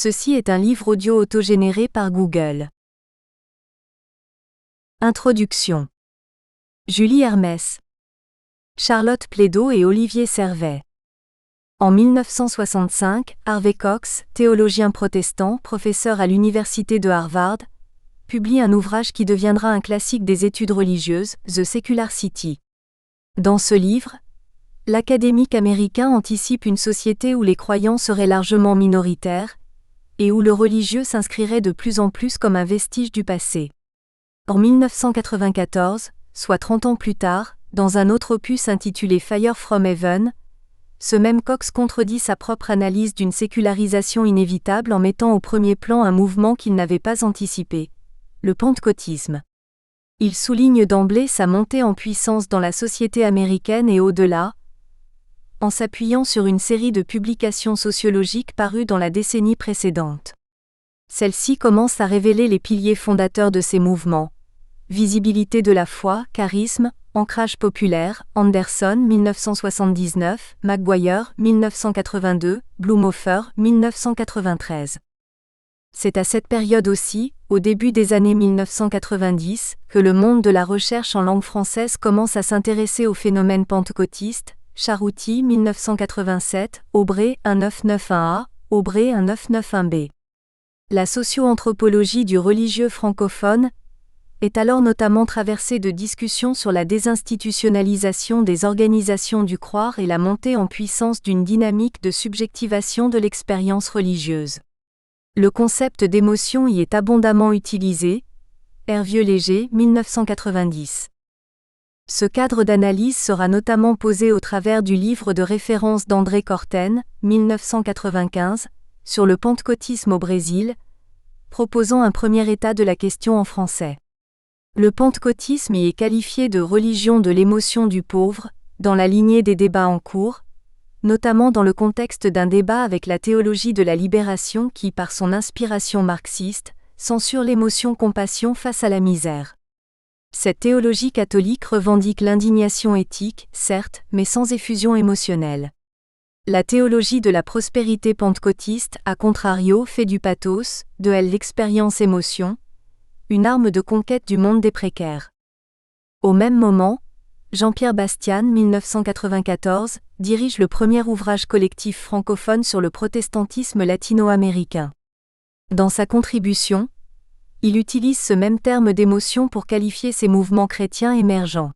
Ceci est un livre audio autogénéré par Google. Introduction. Julie Hermès, Charlotte Plédo et Olivier Servet. En 1965, Harvey Cox, théologien protestant, professeur à l'université de Harvard, publie un ouvrage qui deviendra un classique des études religieuses, The Secular City. Dans ce livre, l'académique américain anticipe une société où les croyants seraient largement minoritaires, et où le religieux s'inscrirait de plus en plus comme un vestige du passé. En 1994, soit 30 ans plus tard, dans un autre opus intitulé Fire from Heaven, ce même Cox contredit sa propre analyse d'une sécularisation inévitable en mettant au premier plan un mouvement qu'il n'avait pas anticipé, le pentecôtisme. Il souligne d'emblée sa montée en puissance dans la société américaine et au-delà, en s'appuyant sur une série de publications sociologiques parues dans la décennie précédente. Celles-ci commencent à révéler les piliers fondateurs de ces mouvements: visibilité de la foi, charisme, ancrage populaire, Anderson 1979, McGuire 1982, Blumenhofer 1993. C'est à cette période aussi, au début des années 1990, que le monde de la recherche en langue française commence à s'intéresser au phénomène pentecôtiste. Charouti 1987, Aubrey 1991A, Aubrey 1991B. La socio-anthropologie du religieux francophone est alors notamment traversée de discussions sur la désinstitutionnalisation des organisations du croire et la montée en puissance d'une dynamique de subjectivation de l'expérience religieuse. Le concept d'émotion y est abondamment utilisé. Hervieux-Léger 1990. Ce cadre d'analyse sera notamment posé au travers du livre de référence d'André Corten, 1995, sur le pentecôtisme au Brésil, proposant un premier état de la question en français. Le pentecôtisme y est qualifié de religion de l'émotion du pauvre, dans la lignée des débats en cours, notamment dans le contexte d'un débat avec la théologie de la libération qui, par son inspiration marxiste, censure l'émotion compassion face à la misère. Cette théologie catholique revendique l'indignation éthique, certes, mais sans effusion émotionnelle. La théologie de la prospérité pentecôtiste, à contrario, fait du pathos, de elle l'expérience émotion, une arme de conquête du monde des précaires. Au même moment, Jean-Pierre Bastian, 1994, dirige le premier ouvrage collectif francophone sur le protestantisme latino-américain. Dans sa contribution, il utilise ce même terme d'émotion pour qualifier ces mouvements chrétiens émergents.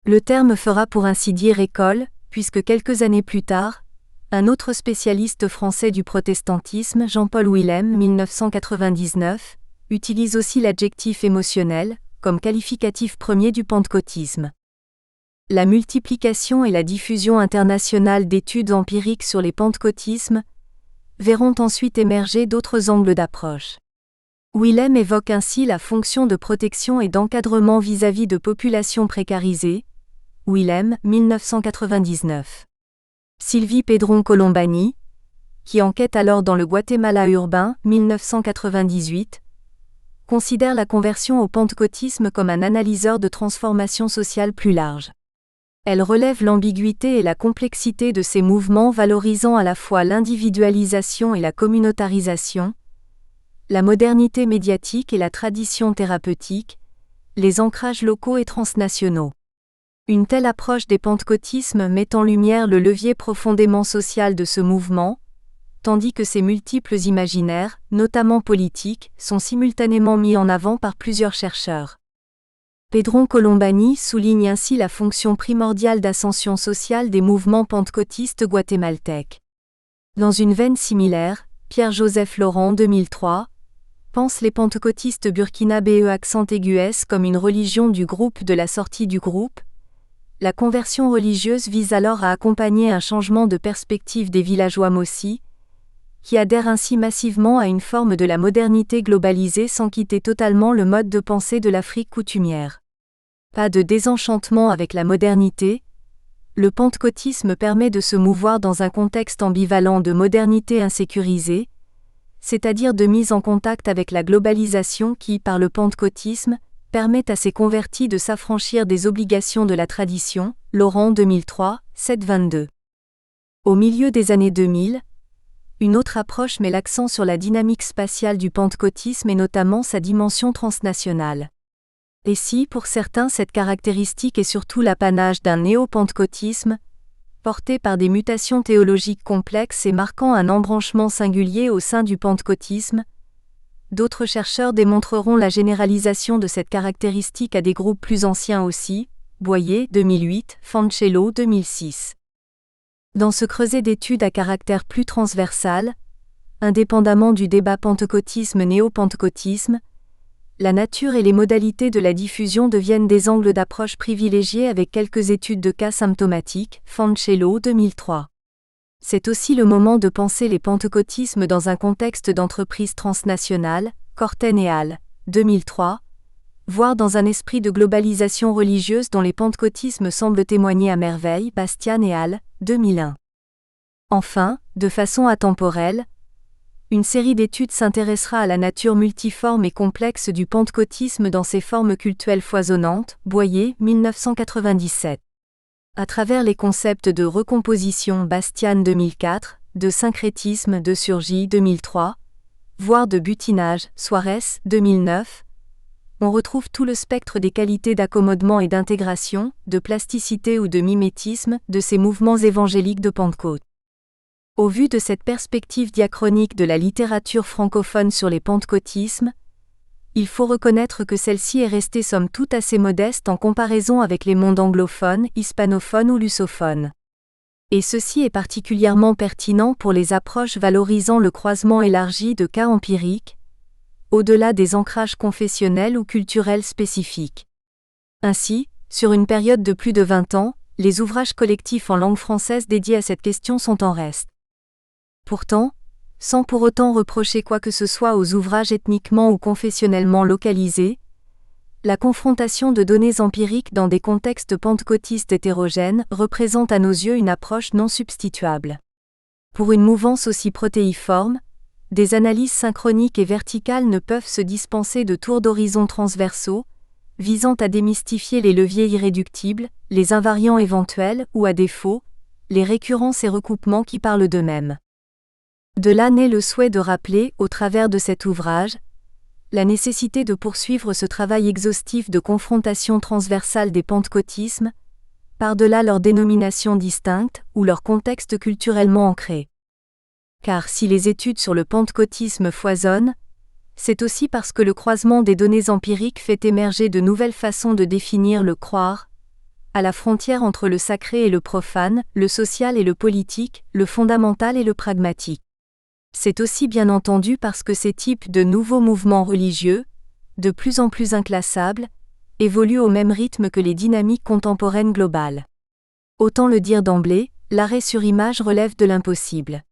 Le terme fera pour ainsi dire école, puisque quelques années plus tard, un autre spécialiste français du protestantisme, Jean-Paul Willem, 1999, utilise aussi l'adjectif émotionnel, comme qualificatif premier du pentecôtisme. La multiplication et la diffusion internationale d'études empiriques sur les pentecôtismes verront ensuite émerger d'autres angles d'approche. Willem évoque ainsi la fonction de protection et d'encadrement vis-à-vis de populations précarisées. Willem, 1999. Sylvie Pedron-Colombani, qui enquête alors dans le Guatemala urbain, 1998, considère la conversion au pentecôtisme comme un analyseur de transformation sociale plus large. Elle relève l'ambiguïté et la complexité de ces mouvements valorisant à la fois l'individualisation et la communautarisation, la modernité médiatique et la tradition thérapeutique, les ancrages locaux et transnationaux. Une telle approche des pentecôtismes met en lumière le levier profondément social de ce mouvement, tandis que ses multiples imaginaires, notamment politiques, sont simultanément mis en avant par plusieurs chercheurs. Pedron-Colombani souligne ainsi la fonction primordiale d'ascension sociale des mouvements pentecôtistes guatémaltèques. Dans une veine similaire, Pierre-Joseph Laurent 2003 pense les pentecôtistes burkinabés accent aigus comme une religion du groupe de la sortie du groupe. La conversion religieuse vise alors à accompagner un changement de perspective des villageois Mossi, qui adhèrent ainsi massivement à une forme de la modernité globalisée sans quitter totalement le mode de pensée de l'Afrique coutumière. Pas de désenchantement avec la modernité, le pentecôtisme permet de se mouvoir dans un contexte ambivalent de modernité insécurisée, c'est-à-dire de mise en contact avec la globalisation qui, par le pentecôtisme, permet à ces convertis de s'affranchir des obligations de la tradition. Laurent 2003, 7-22. Au milieu des années 2000, Une autre approche met l'accent sur la dynamique spatiale du pentecôtisme et notamment sa dimension transnationale. Et si, pour certains, cette caractéristique est surtout l'apanage d'un néo-pentecôtisme, porté par des mutations théologiques complexes et marquant un embranchement singulier au sein du pentecôtisme, d'autres chercheurs démontreront la généralisation de cette caractéristique à des groupes plus anciens aussi, Boyer 2008, Fancello 2006. Dans ce creuset d'études à caractère plus transversal, indépendamment du débat pentecôtisme-néo-pentecôtisme, la nature et les modalités de la diffusion deviennent des angles d'approche privilégiés avec quelques études de cas symptomatiques, Fancello 2003. C'est aussi le moment de penser les pentecôtismes dans un contexte d'entreprise transnationale, Corten et al. 2003, voire dans un esprit de globalisation religieuse dont les pentecôtismes semblent témoigner à merveille, Bastian et al. 2001. Enfin, de façon atemporelle, une série d'études s'intéressera à la nature multiforme et complexe du pentecôtisme dans ses formes cultuelles foisonnantes, Boyer 1997. À travers les concepts de recomposition Bastian 2004, de syncrétisme de surgie 2003, voire de butinage Suarez 2009, on retrouve tout le spectre des qualités d'accommodement et d'intégration, de plasticité ou de mimétisme de ces mouvements évangéliques de Pentecôte. Au vu de cette perspective diachronique de la littérature francophone sur les pentecôtismes, il faut reconnaître que celle-ci est restée somme toute assez modeste en comparaison avec les mondes anglophones, hispanophones ou lusophones. Et ceci est particulièrement pertinent pour les approches valorisant le croisement élargi de cas empiriques, au-delà des ancrages confessionnels ou culturels spécifiques. Ainsi, sur une période de plus de 20 ans, les ouvrages collectifs en langue française dédiés à cette question sont en reste. Pourtant, sans pour autant reprocher quoi que ce soit aux ouvrages ethniquement ou confessionnellement localisés, la confrontation de données empiriques dans des contextes pentecôtistes hétérogènes représente à nos yeux une approche non substituable. Pour une mouvance aussi protéiforme, des analyses synchroniques et verticales ne peuvent se dispenser de tours d'horizon transversaux, visant à démystifier les leviers irréductibles, les invariants éventuels ou à défaut, les récurrences et recoupements qui parlent d'eux-mêmes. De là naît le souhait de rappeler, au travers de cet ouvrage, la nécessité de poursuivre ce travail exhaustif de confrontation transversale des pentecôtismes, par-delà leurs dénominations distinctes ou leur contexte culturellement ancré. Car si les études sur le pentecôtisme foisonnent, c'est aussi parce que le croisement des données empiriques fait émerger de nouvelles façons de définir le croire, à la frontière entre le sacré et le profane, le social et le politique, le fondamental et le pragmatique. C'est aussi bien entendu parce que ces types de nouveaux mouvements religieux, de plus en plus inclassables, évoluent au même rythme que les dynamiques contemporaines globales. Autant le dire d'emblée, l'arrêt sur image relève de l'impossible.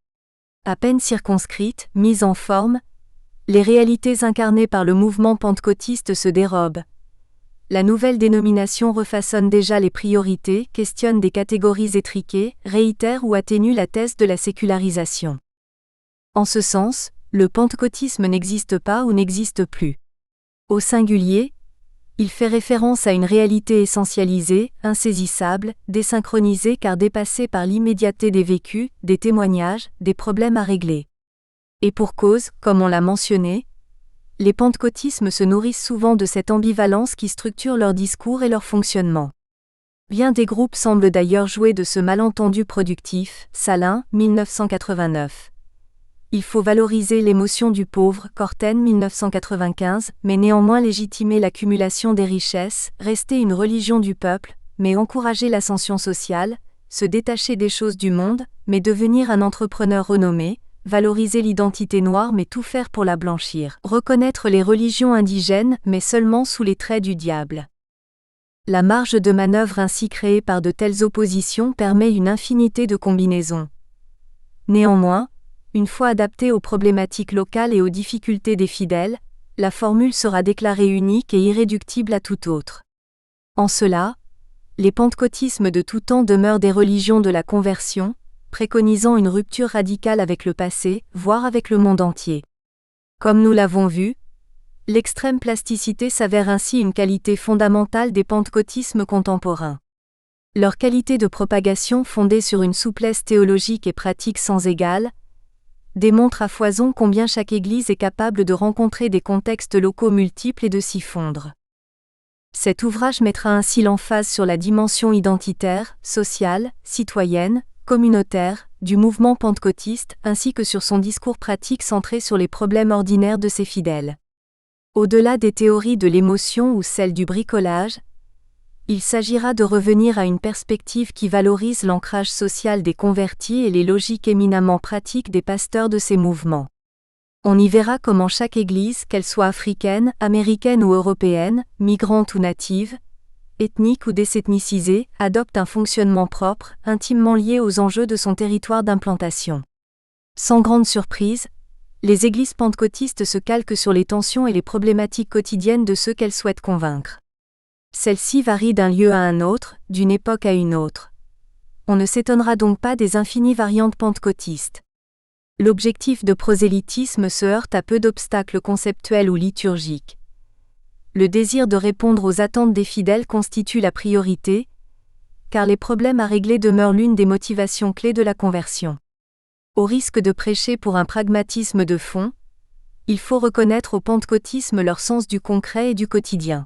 À peine circonscrites, mises en forme, les réalités incarnées par le mouvement pentecôtiste se dérobent. La nouvelle dénomination refaçonne déjà les priorités, questionne des catégories étriquées, réitère ou atténue la thèse de la sécularisation. En ce sens, le pentecôtisme n'existe pas ou n'existe plus. Au singulier, il fait référence à une réalité essentialisée, insaisissable, désynchronisée car dépassée par l'immédiateté des vécus, des témoignages, des problèmes à régler. Et pour cause, comme on l'a mentionné, les pentecôtismes se nourrissent souvent de cette ambivalence qui structure leur discours et leur fonctionnement. Bien des groupes semblent d'ailleurs jouer de ce malentendu productif, Salin, 1989. Il faut valoriser l'émotion du pauvre, Corten 1995, mais néanmoins légitimer l'accumulation des richesses, rester une religion du peuple, mais encourager l'ascension sociale, se détacher des choses du monde, mais devenir un entrepreneur renommé, valoriser l'identité noire mais tout faire pour la blanchir, reconnaître les religions indigènes mais seulement sous les traits du diable. La marge de manœuvre ainsi créée par de telles oppositions permet une infinité de combinaisons. Néanmoins, une fois adaptée aux problématiques locales et aux difficultés des fidèles, la formule sera déclarée unique et irréductible à tout autre. En cela, les pentecôtismes de tout temps demeurent des religions de la conversion, préconisant une rupture radicale avec le passé, voire avec le monde entier. Comme nous l'avons vu, l'extrême plasticité s'avère ainsi une qualité fondamentale des pentecôtismes contemporains. Leur qualité de propagation fondée sur une souplesse théologique et pratique sans égale, démontre à foison combien chaque Église est capable de rencontrer des contextes locaux multiples et de s'y fondre. Cet ouvrage mettra ainsi l'emphase sur la dimension identitaire, sociale, citoyenne, communautaire, du mouvement pentecôtiste, ainsi que sur son discours pratique centré sur les problèmes ordinaires de ses fidèles. Au-delà des théories de l'émotion ou celles du bricolage, il s'agira de revenir à une perspective qui valorise l'ancrage social des convertis et les logiques éminemment pratiques des pasteurs de ces mouvements. On y verra comment chaque Église, qu'elle soit africaine, américaine ou européenne, migrante ou native, ethnique ou désethnicisée, adopte un fonctionnement propre, intimement lié aux enjeux de son territoire d'implantation. Sans grande surprise, les églises pentecôtistes se calquent sur les tensions et les problématiques quotidiennes de ceux qu'elles souhaitent convaincre. Celles-ci varient d'un lieu à un autre, d'une époque à une autre. On ne s'étonnera donc pas des infinies variantes pentecôtistes. L'objectif de prosélytisme se heurte à peu d'obstacles conceptuels ou liturgiques. Le désir de répondre aux attentes des fidèles constitue la priorité, car les problèmes à régler demeurent l'une des motivations clés de la conversion. Au risque de prêcher pour un pragmatisme de fond, il faut reconnaître au pentecôtisme leur sens du concret et du quotidien.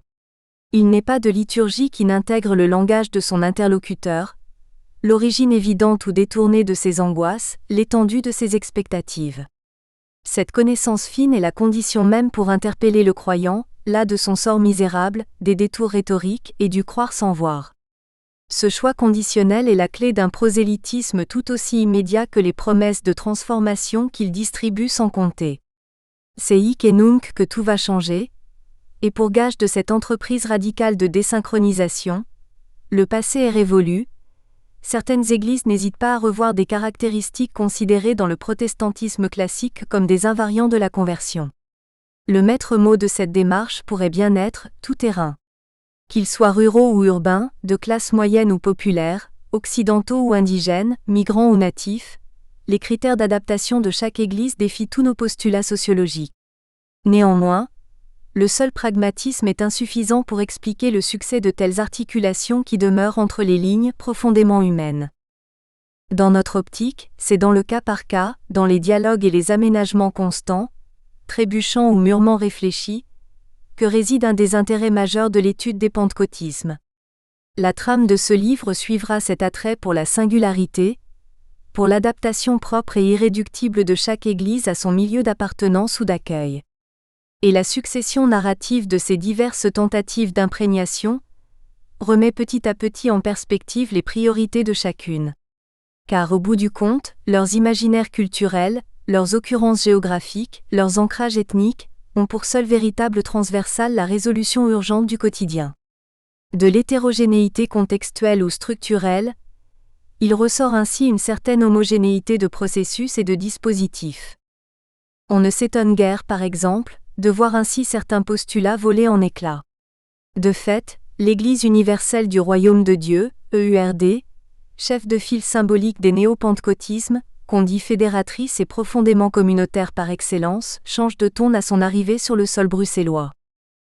Il n'est pas de liturgie qui n'intègre le langage de son interlocuteur, l'origine évidente ou détournée de ses angoisses, l'étendue de ses expectatives. Cette connaissance fine est la condition même pour interpeller le croyant, las de son sort misérable, des détours rhétoriques et du croire sans voir. Ce choix conditionnel est la clé d'un prosélytisme tout aussi immédiat que les promesses de transformation qu'il distribue sans compter. C'est hic et nunc que tout va changer, et pour gage de cette entreprise radicale de désynchronisation, le passé est révolu. Certaines églises n'hésitent pas à revoir des caractéristiques considérées dans le protestantisme classique comme des invariants de la conversion. Le maître mot de cette démarche pourrait bien être « tout-terrain ». Qu'ils soient ruraux ou urbains, de classe moyenne ou populaire, occidentaux ou indigènes, migrants ou natifs, les critères d'adaptation de chaque église défient tous nos postulats sociologiques. Néanmoins, le seul pragmatisme est insuffisant pour expliquer le succès de telles articulations qui demeurent entre les lignes profondément humaines. Dans notre optique, c'est dans le cas par cas, dans les dialogues et les aménagements constants, trébuchants ou mûrement réfléchis, que réside un des intérêts majeurs de l'étude des pentecôtismes. La trame de ce livre suivra cet attrait pour la singularité, pour l'adaptation propre et irréductible de chaque église à son milieu d'appartenance ou d'accueil. Et la succession narrative de ces diverses tentatives d'imprégnation remet petit à petit en perspective les priorités de chacune. Car au bout du compte, leurs imaginaires culturels, leurs occurrences géographiques, leurs ancrages ethniques, ont pour seule véritable transversale la résolution urgente du quotidien. De l'hétérogénéité contextuelle ou structurelle, il ressort ainsi une certaine homogénéité de processus et de dispositifs. On ne s'étonne guère, par exemple, de voir ainsi certains postulats voler en éclats. De fait, l'Église universelle du Royaume de Dieu, EURD, chef de file symbolique des néo-pentecôtismes, qu'on dit fédératrice et profondément communautaire par excellence, change de ton à son arrivée sur le sol bruxellois.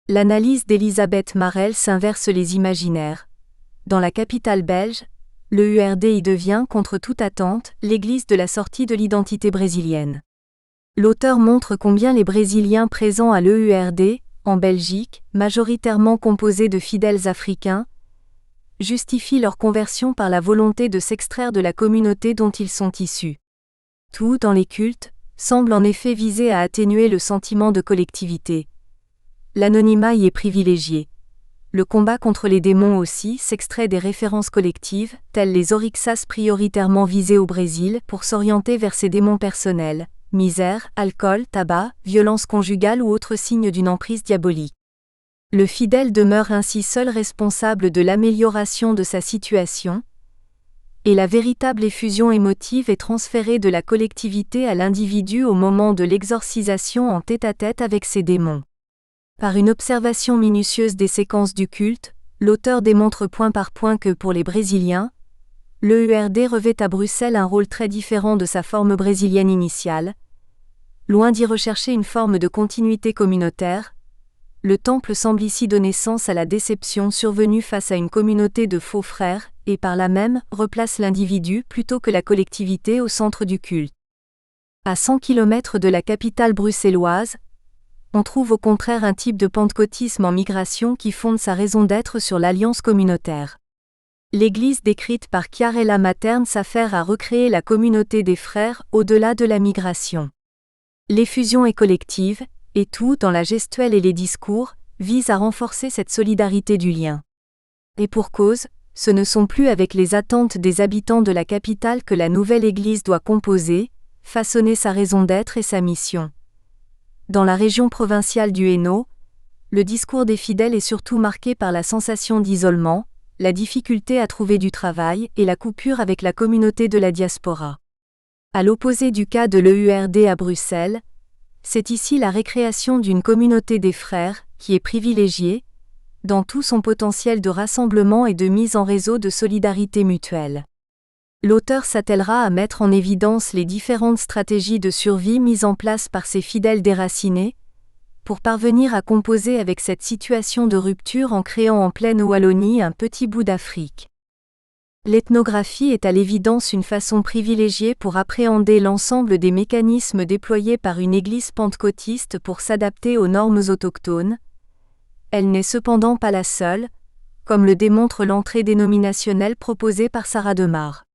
L'analyse d'Elisabeth Marel s'inverse les imaginaires. Dans la capitale belge, l'EURD y devient, contre toute attente, l'église de la sortie de l'identité brésilienne. L'auteur montre combien les Brésiliens présents à l'EURD, en Belgique, majoritairement composés de fidèles africains, justifient leur conversion par la volonté de s'extraire de la communauté dont ils sont issus. Tout, dans les cultes, semble en effet viser à atténuer le sentiment de collectivité. L'anonymat y est privilégié. Le combat contre les démons aussi s'extrait des références collectives, telles les orixas prioritairement visées au Brésil, pour s'orienter vers ses démons personnels. Misère, alcool, tabac, violence conjugale ou autres signes d'une emprise diabolique. Le fidèle demeure ainsi seul responsable de l'amélioration de sa situation, et la véritable effusion émotive est transférée de la collectivité à l'individu au moment de l'exorcisation en tête-à-tête avec ses démons. Par une observation minutieuse des séquences du culte, l'auteur démontre point par point que pour les Brésiliens, l'EURD revêt à Bruxelles un rôle très différent de sa forme brésilienne initiale. Loin d'y rechercher une forme de continuité communautaire, le temple semble ici donner sens à la déception survenue face à une communauté de faux frères, et par là même, replace l'individu plutôt que la collectivité au centre du culte. À 100 km de la capitale bruxelloise, on trouve au contraire un type de pentecôtisme en migration qui fonde sa raison d'être sur l'alliance communautaire. L'Église décrite par Chiarella Materne s'affaire à recréer la communauté des frères au-delà de la migration. L'effusion est collective, et tout, dans la gestuelle et les discours, vise à renforcer cette solidarité du lien. Et pour cause, ce ne sont plus avec les attentes des habitants de la capitale que la nouvelle Église doit composer, façonner sa raison d'être et sa mission. Dans la région provinciale du Hainaut, le discours des fidèles est surtout marqué par la sensation d'isolement, la difficulté à trouver du travail et la coupure avec la communauté de la diaspora. À l'opposé du cas de l'EURD à Bruxelles, c'est ici la récréation d'une communauté des frères qui est privilégiée, dans tout son potentiel de rassemblement et de mise en réseau de solidarité mutuelle. L'auteur s'attellera à mettre en évidence les différentes stratégies de survie mises en place par ces fidèles déracinés, pour parvenir à composer avec cette situation de rupture en créant en pleine Wallonie un petit bout d'Afrique. L'ethnographie est à l'évidence une façon privilégiée pour appréhender l'ensemble des mécanismes déployés par une Église pentecôtiste pour s'adapter aux normes autochtones. Elle n'est cependant pas la seule, comme le démontre l'entrée dénominationnelle proposée par Sarah Demar.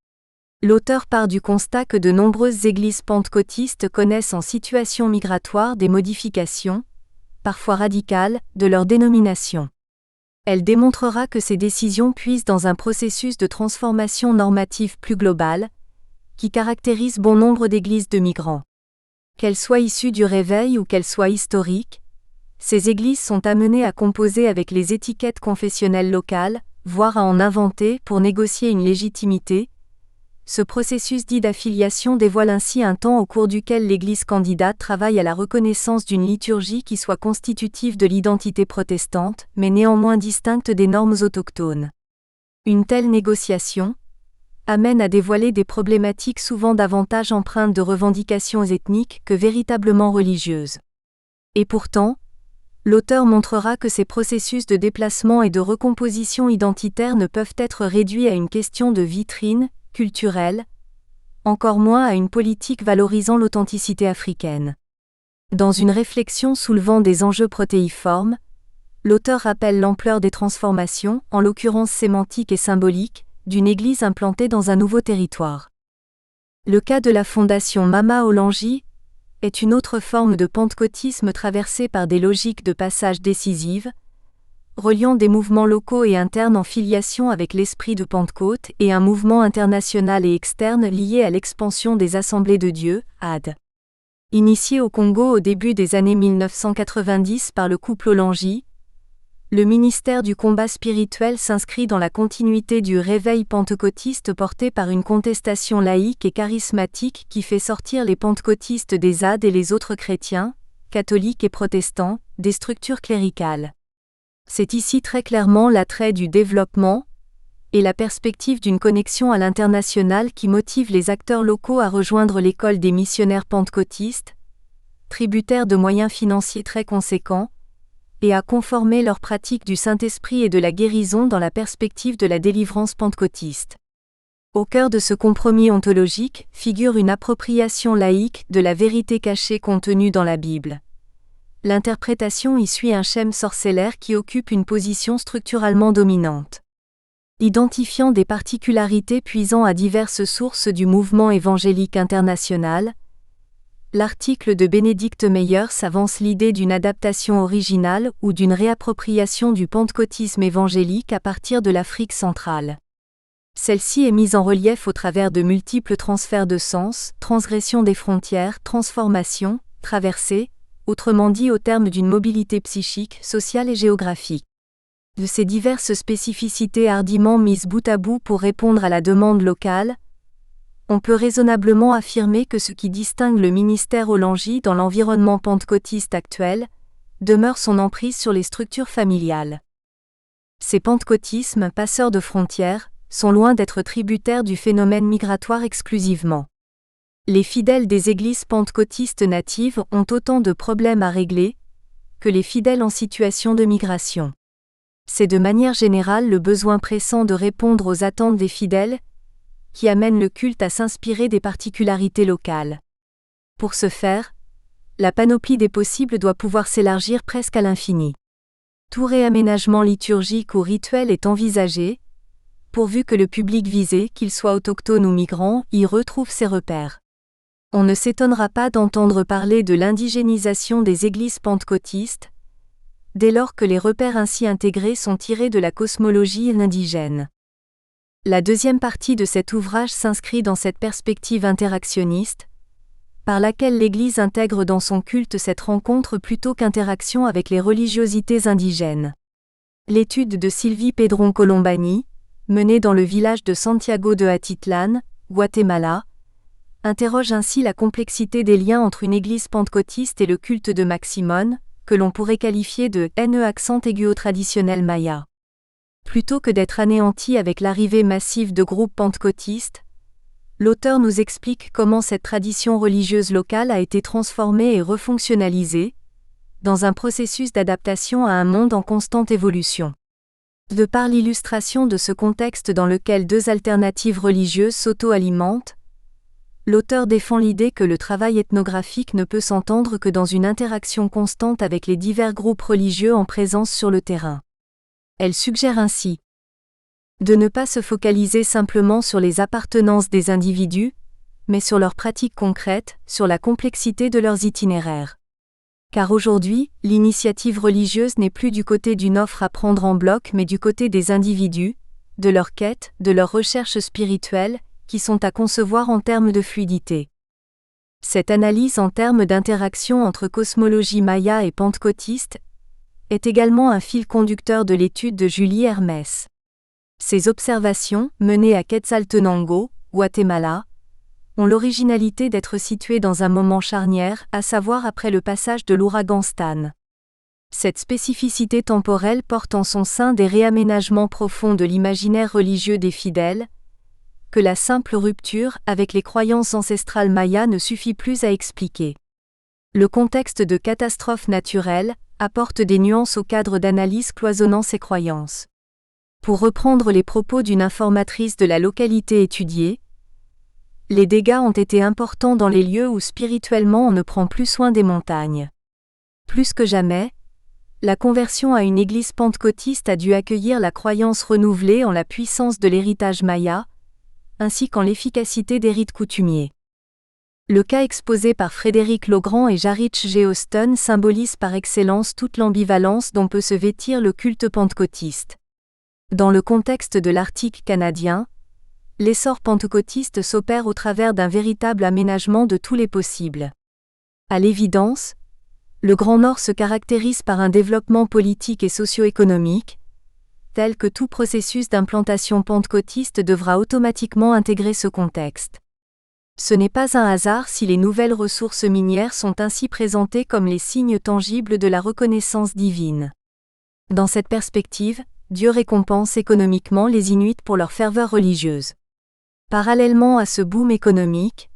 L'auteur part du constat que de nombreuses églises pentecôtistes connaissent en situation migratoire des modifications, parfois radicales, de leur dénomination. Elle démontrera que ces décisions puisent dans un processus de transformation normative plus global, qui caractérise bon nombre d'églises de migrants. Qu'elles soient issues du Réveil ou qu'elles soient historiques, ces églises sont amenées à composer avec les étiquettes confessionnelles locales, voire à en inventer pour négocier une légitimité. Ce processus dit d'affiliation dévoile ainsi un temps au cours duquel l'Église candidate travaille à la reconnaissance d'une liturgie qui soit constitutive de l'identité protestante, mais néanmoins distincte des normes autochtones. Une telle négociation amène à dévoiler des problématiques souvent davantage empreintes de revendications ethniques que véritablement religieuses. Et pourtant, l'auteur montrera que ces processus de déplacement et de recomposition identitaire ne peuvent être réduits à une question de vitrine, culturelle, encore moins à une politique valorisant l'authenticité africaine. Dans une réflexion soulevant des enjeux protéiformes, l'auteur rappelle l'ampleur des transformations, en l'occurrence sémantiques et symboliques, d'une église implantée dans un nouveau territoire. Le cas de la fondation Mama Olangi est une autre forme de pentecôtisme traversée par des logiques de passage décisives, reliant des mouvements locaux et internes en filiation avec l'esprit de Pentecôte et un mouvement international et externe lié à l'expansion des Assemblées de Dieu, AD. Initié au Congo au début des années 1990 par le couple Olangi, le ministère du combat spirituel s'inscrit dans la continuité du réveil pentecôtiste porté par une contestation laïque et charismatique qui fait sortir les pentecôtistes des AD et les autres chrétiens, catholiques et protestants, des structures cléricales. C'est ici très clairement l'attrait du développement et la perspective d'une connexion à l'international qui motive les acteurs locaux à rejoindre l'école des missionnaires pentecôtistes, tributaires de moyens financiers très conséquents, et à conformer leurs pratiques du Saint-Esprit et de la guérison dans la perspective de la délivrance pentecôtiste. Au cœur de ce compromis ontologique figure une appropriation laïque de la vérité cachée contenue dans la Bible. L'interprétation y suit un schème sorcellaire qui occupe une position structuralement dominante. Identifiant des particularités puisant à diverses sources du mouvement évangélique international, l'article de Bénédicte Meyer s'avance l'idée d'une adaptation originale ou d'une réappropriation du pentecôtisme évangélique à partir de l'Afrique centrale. Celle-ci est mise en relief au travers de multiples transferts de sens, transgression des frontières, transformation, traversée, autrement dit au terme d'une mobilité psychique, sociale et géographique. De ces diverses spécificités hardiment mises bout à bout pour répondre à la demande locale, on peut raisonnablement affirmer que ce qui distingue le ministère Olangi dans l'environnement pentecôtiste actuel demeure son emprise sur les structures familiales. Ces pentecôtismes, passeurs de frontières, sont loin d'être tributaires du phénomène migratoire exclusivement. Les fidèles des églises pentecôtistes natives ont autant de problèmes à régler que les fidèles en situation de migration. C'est de manière générale le besoin pressant de répondre aux attentes des fidèles qui amène le culte à s'inspirer des particularités locales. Pour ce faire, la panoplie des possibles doit pouvoir s'élargir presque à l'infini. Tout réaménagement liturgique ou rituel est envisagé, pourvu que le public visé, qu'il soit autochtone ou migrant, y retrouve ses repères. On ne s'étonnera pas d'entendre parler de l'indigénisation des églises pentecôtistes, dès lors que les repères ainsi intégrés sont tirés de la cosmologie indigène. La deuxième partie de cet ouvrage s'inscrit dans cette perspective interactionniste, par laquelle l'Église intègre dans son culte cette rencontre plutôt qu'interaction avec les religiosités indigènes. L'étude de Sylvie Pedron Colombani, menée dans le village de Santiago de Atitlan, Guatemala, interroge ainsi la complexité des liens entre une église pentecôtiste et le culte de Maximone, que l'on pourrait qualifier de accent aigu traditionnel maya. Plutôt que d'être anéanti avec l'arrivée massive de groupes pentecôtistes, l'auteur nous explique comment cette tradition religieuse locale a été transformée et refonctionnalisée, dans un processus d'adaptation à un monde en constante évolution. De par l'illustration de ce contexte dans lequel deux alternatives religieuses s'auto-alimentent, l'auteur défend l'idée que le travail ethnographique ne peut s'entendre que dans une interaction constante avec les divers groupes religieux en présence sur le terrain. Elle suggère ainsi de ne pas se focaliser simplement sur les appartenances des individus, mais sur leurs pratiques concrètes, sur la complexité de leurs itinéraires. Car aujourd'hui, l'initiative religieuse n'est plus du côté d'une offre à prendre en bloc mais du côté des individus, de leur quête, de leur recherche spirituelle, qui sont à concevoir en termes de fluidité. Cette analyse en termes d'interaction entre cosmologie maya et pentecôtiste est également un fil conducteur de l'étude de Julie Hermès. Ces observations, menées à Quetzaltenango, Guatemala, ont l'originalité d'être situées dans un moment charnière, à savoir après le passage de l'ouragan Stan. Cette spécificité temporelle porte en son sein des réaménagements profonds de l'imaginaire religieux des fidèles, que la simple rupture avec les croyances ancestrales mayas ne suffit plus à expliquer. Le contexte de catastrophe naturelle apporte des nuances au cadre d'analyse cloisonnant ces croyances. Pour reprendre les propos d'une informatrice de la localité étudiée, les dégâts ont été importants dans les lieux où spirituellement on ne prend plus soin des montagnes. Plus que jamais, la conversion à une église pentecôtiste a dû accueillir la croyance renouvelée en la puissance de l'héritage maya, ainsi qu'en l'efficacité des rites coutumiers. Le cas exposé par Frédéric Logrand et Jarich G. Austin symbolise par excellence toute l'ambivalence dont peut se vêtir le culte pentecôtiste. Dans le contexte de l'Arctique canadien, l'essor pentecôtiste s'opère au travers d'un véritable aménagement de tous les possibles. À l'évidence, le Grand Nord se caractérise par un développement politique et socio-économique, tel que tout processus d'implantation pentecôtiste devra automatiquement intégrer ce contexte. Ce n'est pas un hasard si les nouvelles ressources minières sont ainsi présentées comme les signes tangibles de la reconnaissance divine. Dans cette perspective, Dieu récompense économiquement les Inuits pour leur ferveur religieuse. Parallèlement à ce boom économique,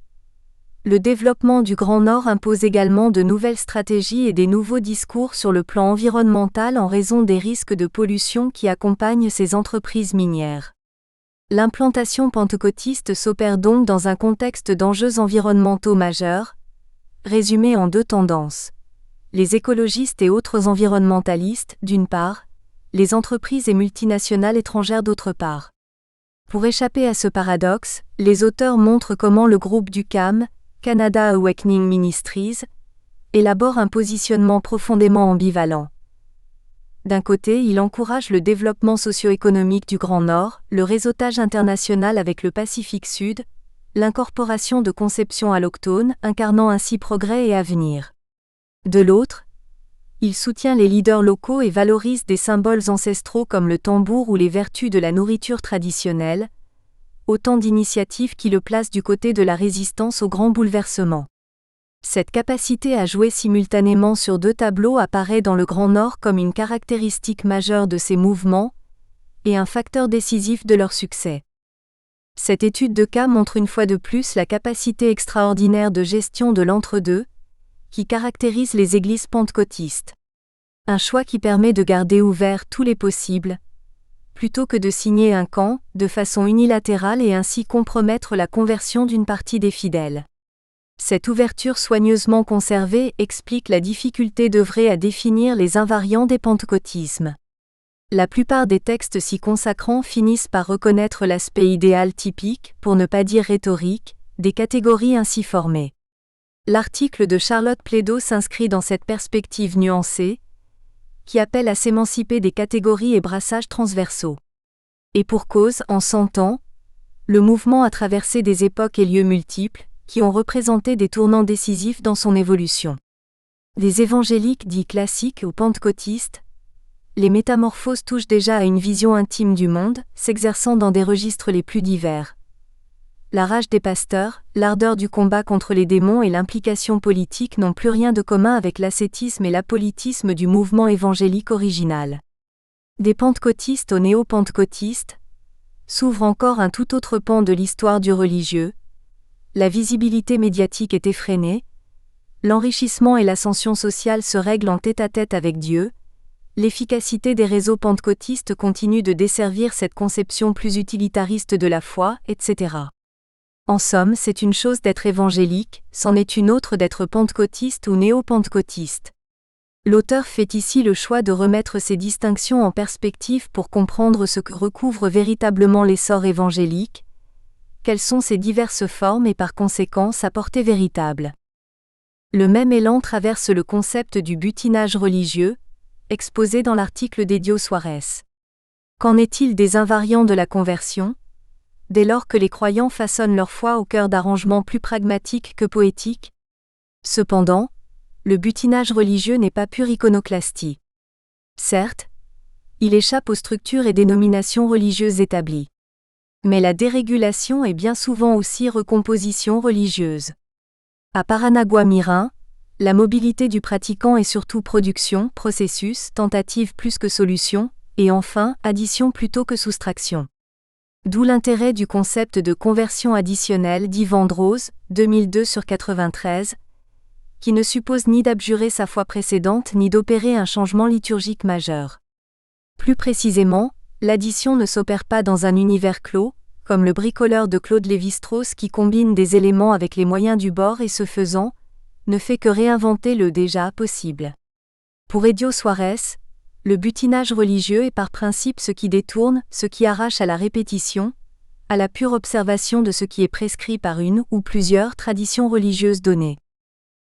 le développement du Grand Nord impose également de nouvelles stratégies et des nouveaux discours sur le plan environnemental en raison des risques de pollution qui accompagnent ces entreprises minières. L'implantation pentecôtiste s'opère donc dans un contexte d'enjeux environnementaux majeurs, résumés en deux tendances. Les écologistes et autres environnementalistes, d'une part, les entreprises et multinationales étrangères d'autre part. Pour échapper à ce paradoxe, les auteurs montrent comment le groupe du CAM, Canada Awakening Ministries, élabore un positionnement profondément ambivalent. D'un côté, il encourage le développement socio-économique du Grand Nord, le réseautage international avec le Pacifique Sud, l'incorporation de conceptions allochtones, incarnant ainsi progrès et avenir. De l'autre, il soutient les leaders locaux et valorise des symboles ancestraux comme le tambour ou les vertus de la nourriture traditionnelle, autant d'initiatives qui le placent du côté de la résistance aux grands bouleversements. Cette capacité à jouer simultanément sur deux tableaux apparaît dans le Grand Nord comme une caractéristique majeure de ces mouvements et un facteur décisif de leur succès. Cette étude de cas montre une fois de plus la capacité extraordinaire de gestion de l'entre-deux, qui caractérise les églises pentecôtistes. Un choix qui permet de garder ouverts tous les possibles, plutôt que de signer un camp, de façon unilatérale et ainsi compromettre la conversion d'une partie des fidèles. Cette ouverture soigneusement conservée explique la difficulté d'œuvrer à définir les invariants des pentecôtismes. La plupart des textes s'y consacrant finissent par reconnaître l'aspect idéal typique, pour ne pas dire rhétorique, des catégories ainsi formées. L'article de Charlotte Plédo s'inscrit dans cette perspective nuancée, qui appelle à s'émanciper des catégories et brassages transversaux. Et pour cause, en 100 ans, le mouvement a traversé des époques et lieux multiples, qui ont représenté des tournants décisifs dans son évolution. Des évangéliques dits classiques aux pentecôtistes, les métamorphoses touchent déjà à une vision intime du monde, s'exerçant dans des registres les plus divers. La rage des pasteurs, l'ardeur du combat contre les démons et l'implication politique n'ont plus rien de commun avec l'ascétisme et l'apolitisme du mouvement évangélique original. Des pentecôtistes aux néo-pentecôtistes, s'ouvre encore un tout autre pan de l'histoire du religieux. La visibilité médiatique est effrénée, l'enrichissement et l'ascension sociale se règlent en tête-à-tête avec Dieu, l'efficacité des réseaux pentecôtistes continue de desservir cette conception plus utilitariste de la foi, etc. En somme, c'est une chose d'être évangélique, c'en est une autre d'être pentecôtiste ou néo-pentecôtiste. L'auteur fait ici le choix de remettre ces distinctions en perspective pour comprendre ce que recouvre véritablement l'essor évangélique, quelles sont ses diverses formes et par conséquent sa portée véritable. Le même élan traverse le concept du butinage religieux, exposé dans l'article d'Edio Suárez. Qu'en est-il des invariants de la conversion ? Dès lors que les croyants façonnent leur foi au cœur d'arrangements plus pragmatiques que poétiques ? Cependant, le butinage religieux n'est pas pure iconoclastie. Certes, il échappe aux structures et dénominations religieuses établies. Mais la dérégulation est bien souvent aussi recomposition religieuse. À Paranaguá Mirim, la mobilité du pratiquant est surtout production, processus, tentative plus que solution, et enfin, addition plutôt que soustraction. D'où l'intérêt du concept de conversion additionnelle dit Vandroz, 2002/93, qui ne suppose ni d'abjurer sa foi précédente ni d'opérer un changement liturgique majeur. Plus précisément, l'addition ne s'opère pas dans un univers clos, comme le bricoleur de Claude Lévi-Strauss qui combine des éléments avec les moyens du bord et ce faisant, ne fait que réinventer le déjà possible. Pour Edio Suárez, le butinage religieux est par principe ce qui détourne, ce qui arrache à la répétition, à la pure observation de ce qui est prescrit par une ou plusieurs traditions religieuses données.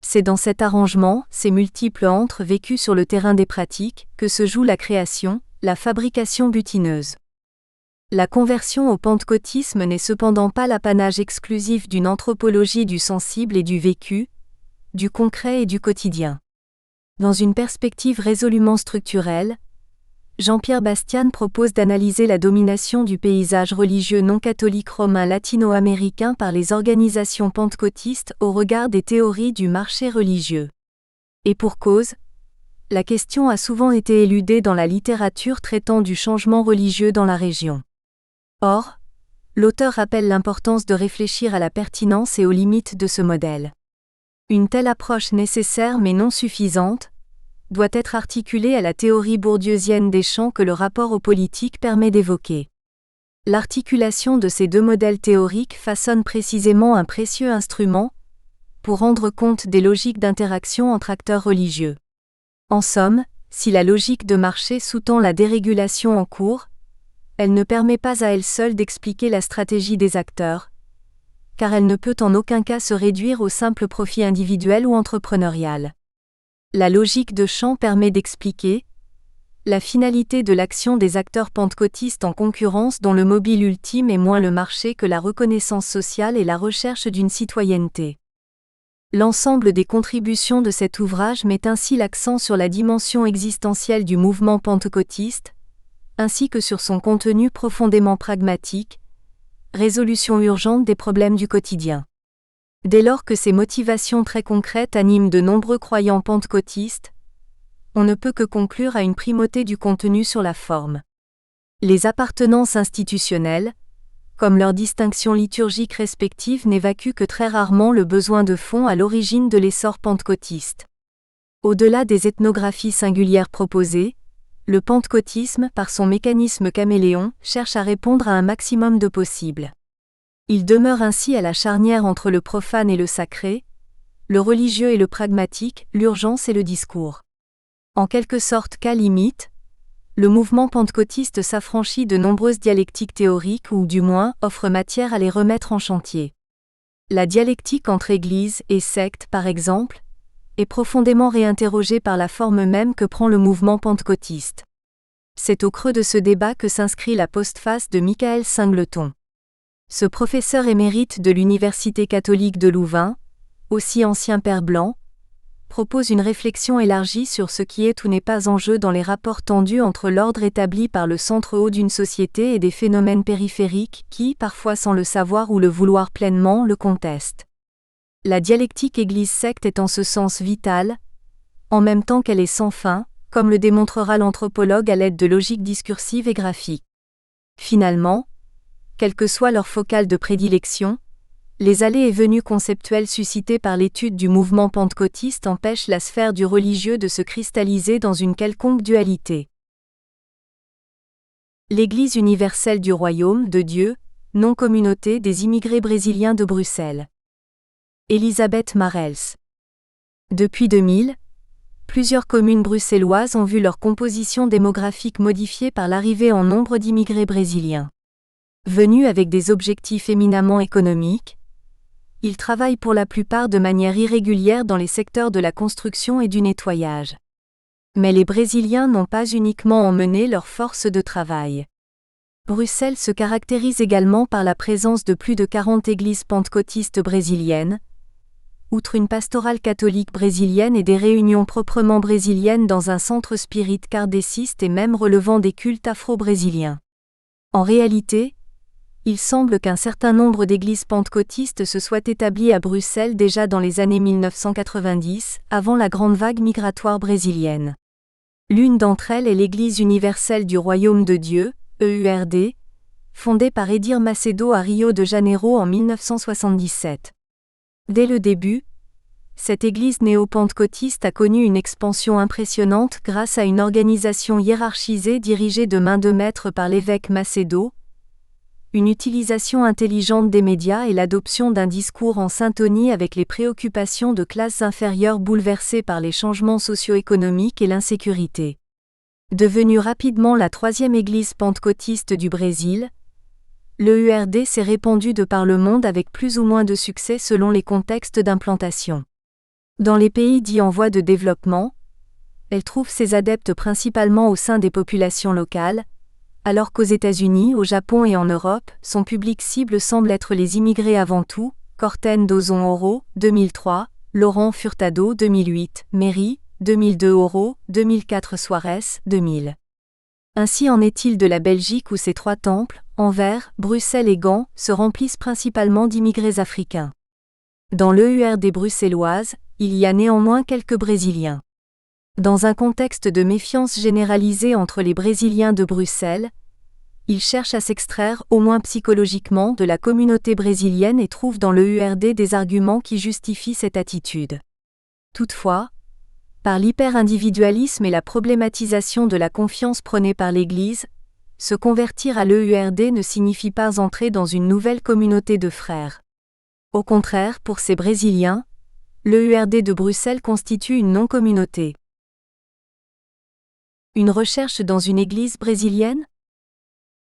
C'est dans cet arrangement, ces multiples antres vécus sur le terrain des pratiques, que se joue la création, la fabrication butineuse. La conversion au pentecôtisme n'est cependant pas l'apanage exclusif d'une anthropologie du sensible et du vécu, du concret et du quotidien. Dans une perspective résolument structurelle, Jean-Pierre Bastian propose d'analyser la domination du paysage religieux non-catholique romain latino-américain par les organisations pentecôtistes au regard des théories du marché religieux. Et pour cause, la question a souvent été éludée dans la littérature traitant du changement religieux dans la région. Or, l'auteur rappelle l'importance de réfléchir à la pertinence et aux limites de ce modèle. Une telle approche nécessaire mais non suffisante doit être articulée à la théorie bourdieusienne des champs que le rapport aux politiques permet d'évoquer. L'articulation de ces deux modèles théoriques façonne précisément un précieux instrument pour rendre compte des logiques d'interaction entre acteurs religieux. En somme, si la logique de marché sous-tend la dérégulation en cours, elle ne permet pas à elle seule d'expliquer la stratégie des acteurs, car elle ne peut en aucun cas se réduire au simple profit individuel ou entrepreneurial. La logique de champ permet d'expliquer la finalité de l'action des acteurs pentecôtistes en concurrence dont le mobile ultime est moins le marché que la reconnaissance sociale et la recherche d'une citoyenneté. L'ensemble des contributions de cet ouvrage met ainsi l'accent sur la dimension existentielle du mouvement pentecôtiste, ainsi que sur son contenu profondément pragmatique, résolution urgente des problèmes du quotidien. Dès lors que ces motivations très concrètes animent de nombreux croyants pentecôtistes, on ne peut que conclure à une primauté du contenu sur la forme. Les appartenances institutionnelles, comme leurs distinctions liturgiques respectives, n'évacuent que très rarement le besoin de fond à l'origine de l'essor pentecôtiste. Au-delà des ethnographies singulières proposées, le pentecôtisme, par son mécanisme caméléon, cherche à répondre à un maximum de possibles. Il demeure ainsi à la charnière entre le profane et le sacré, le religieux et le pragmatique, l'urgence et le discours. En quelque sorte, cas limite, le mouvement pentecôtiste s'affranchit de nombreuses dialectiques théoriques ou du moins offre matière à les remettre en chantier. La dialectique entre Église et secte, par exemple, est profondément réinterrogée par la forme même que prend le mouvement pentecôtiste. C'est au creux de ce débat que s'inscrit la postface de Michael Singleton. Ce professeur émérite de l'Université catholique de Louvain, aussi ancien père blanc, propose une réflexion élargie sur ce qui est ou n'est pas en jeu dans les rapports tendus entre l'ordre établi par le centre haut d'une société et des phénomènes périphériques qui, parfois sans le savoir ou le vouloir pleinement, le contestent. La dialectique Église-secte est en ce sens vitale, en même temps qu'elle est sans fin, comme le démontrera l'anthropologue à l'aide de logiques discursives et graphiques. Finalement, quelle que soit leur focale de prédilection, les allées et venues conceptuelles suscitées par l'étude du mouvement pentecôtiste empêchent la sphère du religieux de se cristalliser dans une quelconque dualité. L'Église universelle du Royaume de Dieu, non-communauté des immigrés brésiliens de Bruxelles. Elisabeth Marels. Depuis 2000, plusieurs communes bruxelloises ont vu leur composition démographique modifiée par l'arrivée en nombre d'immigrés brésiliens. Venus avec des objectifs éminemment économiques, ils travaillent pour la plupart de manière irrégulière dans les secteurs de la construction et du nettoyage. Mais les Brésiliens n'ont pas uniquement emmené leur force de travail. Bruxelles se caractérise également par la présence de plus de 40 églises pentecôtistes brésiliennes, outre une pastorale catholique brésilienne et des réunions proprement brésiliennes dans un centre spirit kardéciste et même relevant des cultes afro-brésiliens. En réalité, il semble qu'un certain nombre d'églises pentecôtistes se soient établies à Bruxelles déjà dans les années 1990, avant la grande vague migratoire brésilienne. L'une d'entre elles est l'Église universelle du Royaume de Dieu, EURD, fondée par Edir Macedo à Rio de Janeiro en 1977. Dès le début, cette église néo-pentecôtiste a connu une expansion impressionnante grâce à une organisation hiérarchisée dirigée de main de maître par l'évêque Macedo, une utilisation intelligente des médias et l'adoption d'un discours en syntonie avec les préoccupations de classes inférieures bouleversées par les changements socio-économiques et l'insécurité. Devenue rapidement la troisième église pentecôtiste du Brésil, l'EURD s'est répandue de par le monde avec plus ou moins de succès selon les contextes d'implantation. Dans les pays dits en voie de développement, elle trouve ses adeptes principalement au sein des populations locales, alors qu'aux États-Unis, au Japon et en Europe, son public cible semble être les immigrés avant tout, Corten Dozon Oro, 2003, Laurent Furtado 2008, Mary, 2002 Oro, 2004 Suarez, 2000. Ainsi en est-il de la Belgique où ses trois temples, Anvers, Bruxelles et Gand, se remplissent principalement d'immigrés africains. Dans l'EURD bruxelloise, il y a néanmoins quelques Brésiliens. Dans un contexte de méfiance généralisée entre les Brésiliens de Bruxelles, ils cherchent à s'extraire, au moins psychologiquement, de la communauté brésilienne et trouvent dans l'EURD des arguments qui justifient cette attitude. Toutefois, par l'hyper-individualisme et la problématisation de la confiance prônée par l'Église, se convertir à l'EURD ne signifie pas entrer dans une nouvelle communauté de frères. Au contraire, pour ces Brésiliens, l'EURD de Bruxelles constitue une non-communauté. Une recherche dans une église brésilienne ?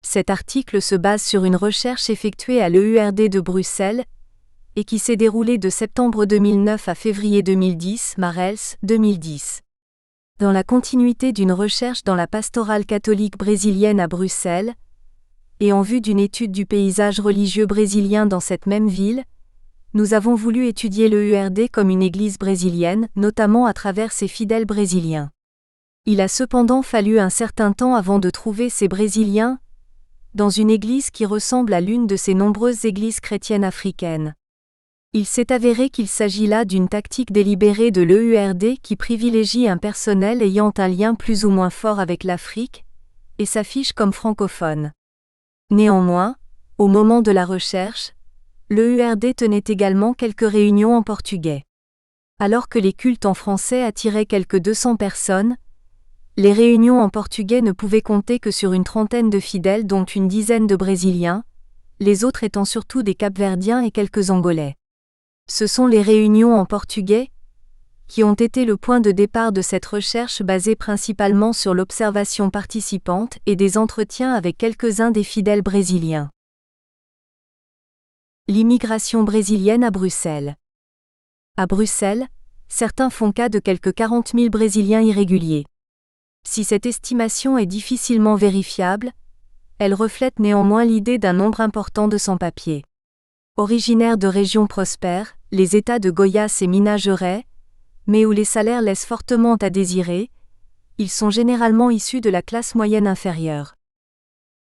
Cet article se base sur une recherche effectuée à l'EURD de Bruxelles et qui s'est déroulée de septembre 2009 à février 2010, Marels, 2010. Dans la continuité d'une recherche dans la pastorale catholique brésilienne à Bruxelles, et en vue d'une étude du paysage religieux brésilien dans cette même ville, nous avons voulu étudier l'EURD comme une église brésilienne, notamment à travers ses fidèles brésiliens. Il a cependant fallu un certain temps avant de trouver ces Brésiliens dans une église qui ressemble à l'une de ces nombreuses églises chrétiennes africaines. Il s'est avéré qu'il s'agit là d'une tactique délibérée de l'EURD qui privilégie un personnel ayant un lien plus ou moins fort avec l'Afrique et s'affiche comme francophone. Néanmoins, au moment de la recherche, l'EURD tenait également quelques réunions en portugais. Alors que les cultes en français attiraient quelques 200 personnes, les réunions en portugais ne pouvaient compter que sur une trentaine de fidèles dont une dizaine de Brésiliens, les autres étant surtout des Capverdiens et quelques Angolais. Ce sont les réunions en portugais qui ont été le point de départ de cette recherche basée principalement sur l'observation participante et des entretiens avec quelques-uns des fidèles brésiliens. L'immigration brésilienne à Bruxelles. À Bruxelles, certains font cas de quelques 40 000 Brésiliens irréguliers. Si cette estimation est difficilement vérifiable, elle reflète néanmoins l'idée d'un nombre important de sans-papiers. Originaires de régions prospères, les États de Goiás et Minas Gerais, mais où les salaires laissent fortement à désirer, ils sont généralement issus de la classe moyenne inférieure.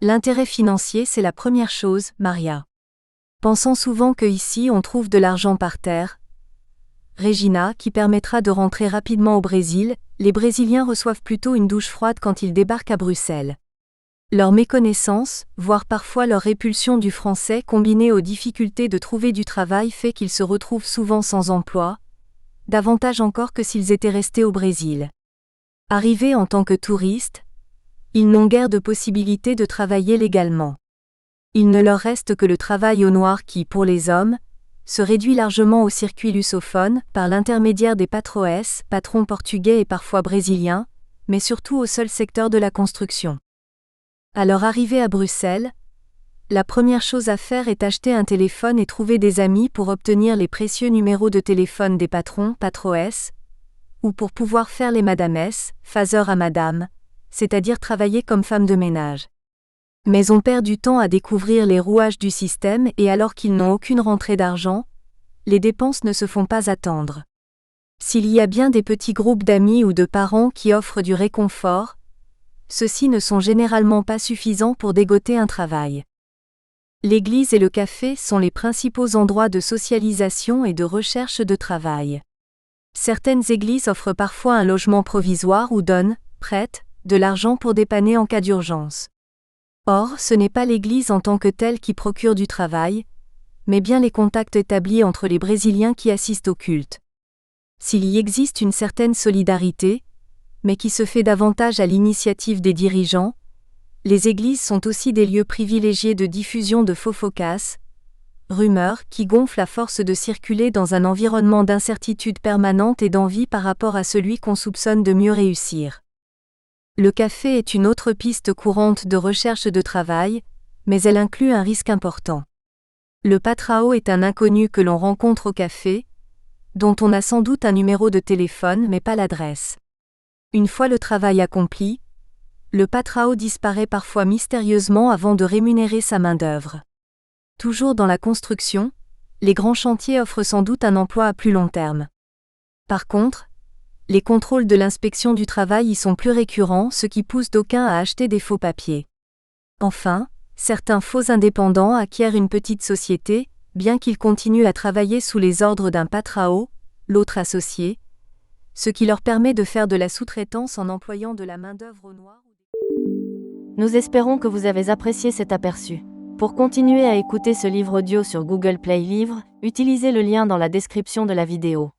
L'intérêt financier, c'est la première chose, Maria. Pensant souvent que ici on trouve de l'argent par terre, Regina, qui permettra de rentrer rapidement au Brésil, les Brésiliens reçoivent plutôt une douche froide quand ils débarquent à Bruxelles. Leur méconnaissance, voire parfois leur répulsion du français combinée aux difficultés de trouver du travail fait qu'ils se retrouvent souvent sans emploi, davantage encore que s'ils étaient restés au Brésil. Arrivés en tant que touristes, ils n'ont guère de possibilité de travailler légalement. Il ne leur reste que le travail au noir qui, pour les hommes, se réduit largement au circuit lusophone, par l'intermédiaire des patroes, patrons portugais et parfois brésiliens, mais surtout au seul secteur de la construction. À leur arrivée à Bruxelles, la première chose à faire est acheter un téléphone et trouver des amis pour obtenir les précieux numéros de téléphone des patrons, patroes, ou pour pouvoir faire les madames, fazer à madame, c'est-à-dire travailler comme femme de ménage. Mais on perd du temps à découvrir les rouages du système et alors qu'ils n'ont aucune rentrée d'argent, les dépenses ne se font pas attendre. S'il y a bien des petits groupes d'amis ou de parents qui offrent du réconfort, ceux-ci ne sont généralement pas suffisants pour dégoter un travail. L'église et le café sont les principaux endroits de socialisation et de recherche de travail. Certaines églises offrent parfois un logement provisoire ou donnent, prêtent, de l'argent pour dépanner en cas d'urgence. Or, ce n'est pas l'église en tant que telle qui procure du travail, mais bien les contacts établis entre les Brésiliens qui assistent au culte. S'il y existe une certaine solidarité, mais qui se fait davantage à l'initiative des dirigeants, les églises sont aussi des lieux privilégiés de diffusion de fofocas, rumeurs qui gonflent à force de circuler dans un environnement d'incertitude permanente et d'envie par rapport à celui qu'on soupçonne de mieux réussir. Le café est une autre piste courante de recherche de travail, mais elle inclut un risque important. Le patrão est un inconnu que l'on rencontre au café, dont on a sans doute un numéro de téléphone mais pas l'adresse. Une fois le travail accompli, le patrão disparaît parfois mystérieusement avant de rémunérer sa main-d'œuvre. Toujours dans la construction, les grands chantiers offrent sans doute un emploi à plus long terme. Par contre, les contrôles de l'inspection du travail y sont plus récurrents, ce qui pousse d'aucuns à acheter des faux papiers. Enfin, certains faux indépendants acquièrent une petite société, bien qu'ils continuent à travailler sous les ordres d'un patrão, l'autre associé, ce qui leur permet de faire de la sous-traitance en employant de la main-d'œuvre au noir. Nous espérons que vous avez apprécié cet aperçu. Pour continuer à écouter ce livre audio sur Google Play Livres, utilisez le lien dans la description de la vidéo.